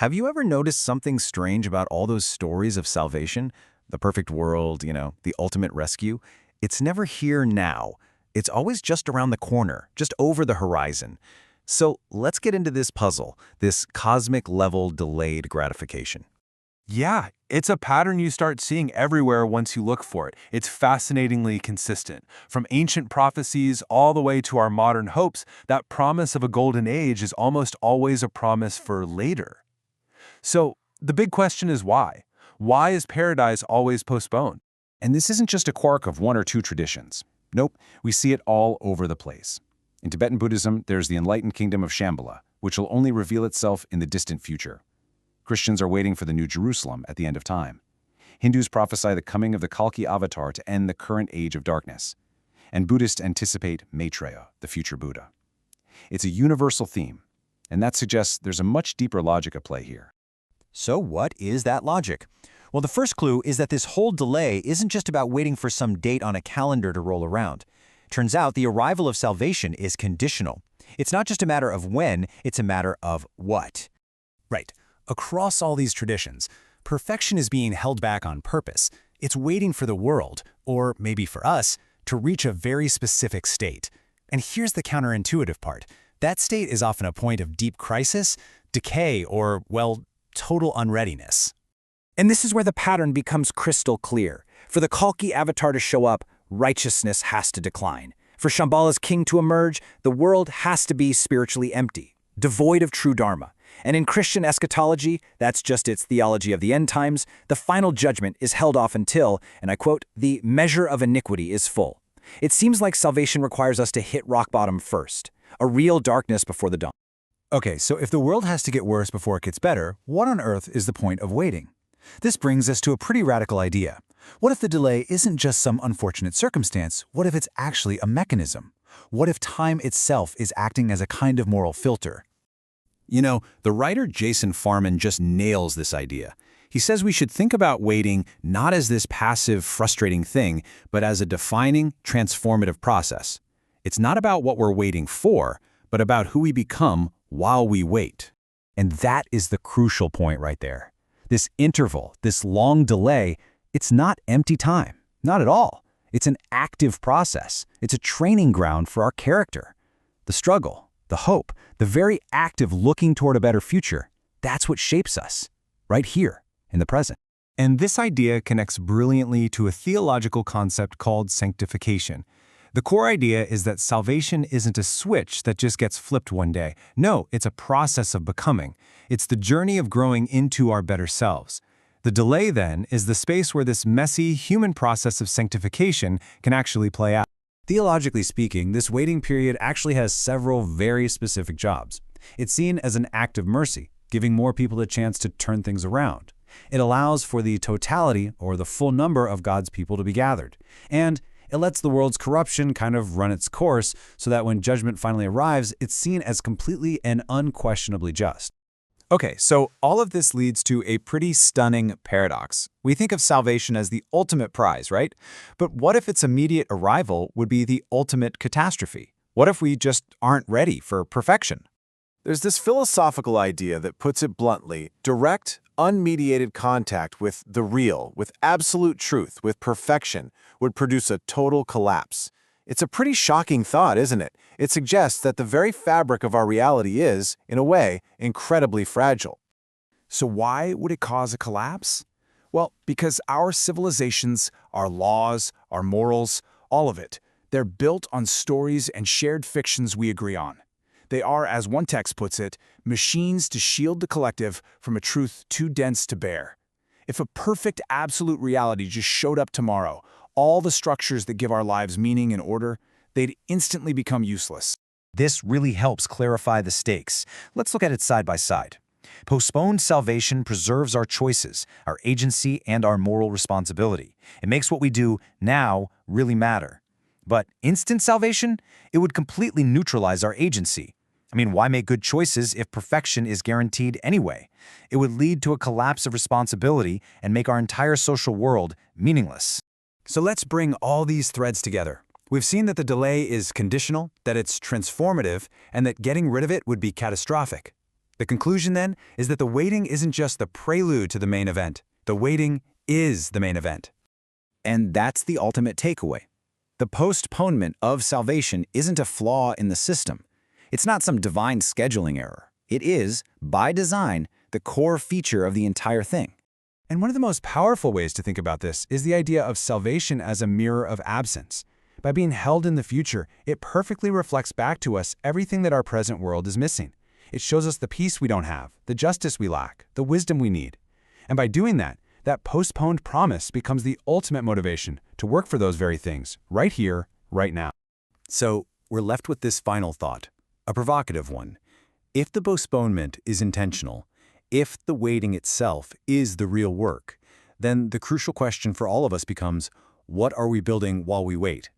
Have you ever noticed something strange about all those stories of salvation? The perfect world, the ultimate rescue? It's never here now. It's always just around the corner, just over the horizon. So let's get into this puzzle, this cosmic level delayed gratification. Yeah, it's a pattern you start seeing everywhere once you look for it. It's fascinatingly consistent. From ancient prophecies all the way to our modern hopes, that promise of a golden age is almost always a promise for later. So, the big question is why? Why is paradise always postponed? And this isn't just a quirk of one or two traditions. Nope, we see it all over the place. In Tibetan Buddhism, there's the enlightened kingdom of Shambhala, which will only reveal itself in the distant future. Christians are waiting for the New Jerusalem at the end of time. Hindus prophesy the coming of the Kalki avatar to end the current age of darkness. And Buddhists anticipate Maitreya, the future Buddha. It's a universal theme, and that suggests there's a much deeper logic at play here. So what is that logic? Well, the first clue is that this whole delay isn't just about waiting for some date on a calendar to roll around. Turns out the arrival of salvation is conditional. It's not just a matter of when, it's a matter of what. Right. Across all these traditions, perfection is being held back on purpose. It's waiting for the world, or maybe for us, to reach a very specific state. And here's the counterintuitive part. That state is often a point of deep crisis, decay, or, well, total unreadiness. And this is where the pattern becomes crystal clear. For the Kalki avatar to show up, righteousness has to decline. For Shambhala's king to emerge, the world has to be spiritually empty, devoid of true dharma. And in Christian eschatology, that's just its theology of the end times, the final judgment is held off until, and I quote, the measure of iniquity is full. It seems like salvation requires us to hit rock bottom first, a real darkness before the dawn. Okay, so if the world has to get worse before it gets better, what on earth is the point of waiting? This brings us to a pretty radical idea. What if the delay isn't just some unfortunate circumstance? What if it's actually a mechanism? What if time itself is acting as a kind of moral filter? The writer Jason Farman just nails this idea. He says we should think about waiting not as this passive, frustrating thing, but as a defining, transformative process. It's not about what we're waiting for, but about who we become while we wait. And that is the crucial point right there. This interval, this long delay, it's not empty time. Not at all. It's an active process. It's a training ground for our character. The struggle, the hope, the very act of looking toward a better future, that's what shapes us, right here, in the present. And this idea connects brilliantly to a theological concept called sanctification. The core idea is that salvation isn't a switch that just gets flipped one day. No, it's a process of becoming. It's the journey of growing into our better selves. The delay, then, is the space where this messy, human process of sanctification can actually play out. Theologically speaking, this waiting period actually has several very specific jobs. It's seen as an act of mercy, giving more people a chance to turn things around. It allows for the totality, or the full number of God's people to be gathered. And it lets the world's corruption kind of run its course so that when judgment finally arrives, it's seen as completely and unquestionably just. Okay, so all of this leads to a pretty stunning paradox. We think of salvation as the ultimate prize, right? But what if its immediate arrival would be the ultimate catastrophe? What if we just aren't ready for perfection? There's this philosophical idea that puts it bluntly, direct, unmediated contact with the real, with absolute truth, with perfection, would produce a total collapse. It's a pretty shocking thought, isn't it? It suggests that the very fabric of our reality is, in a way, incredibly fragile. So why would it cause a collapse? Well, because our civilizations, our laws, our morals, all of it, they're built on stories and shared fictions we agree on. They are, as one text puts it, machines to shield the collective from a truth too dense to bear. If a perfect absolute reality just showed up tomorrow, all the structures that give our lives meaning and order, they'd instantly become useless. This really helps clarify the stakes. Let's look at it side by side. Postponed salvation preserves our choices, our agency, and our moral responsibility. It makes what we do now really matter. But instant salvation? It would completely neutralize our agency. I mean, why make good choices if perfection is guaranteed anyway? It would lead to a collapse of responsibility and make our entire social world meaningless. So let's bring all these threads together. We've seen that the delay is conditional, that it's transformative, and that getting rid of it would be catastrophic. The conclusion, then, is that the waiting isn't just the prelude to the main event. The waiting is the main event. And that's the ultimate takeaway. The postponement of salvation isn't a flaw in the system. It's not some divine scheduling error. It is, by design, the core feature of the entire thing. And one of the most powerful ways to think about this is the idea of salvation as a mirror of absence. By being held in the future, it perfectly reflects back to us everything that our present world is missing. It shows us the peace we don't have, the justice we lack, the wisdom we need. And by doing that, that postponed promise becomes the ultimate motivation to work for those very things, right here, right now. So, we're left with this final thought, a provocative one. If the postponement is intentional, if the waiting itself is the real work, then the crucial question for all of us becomes, what are we building while we wait?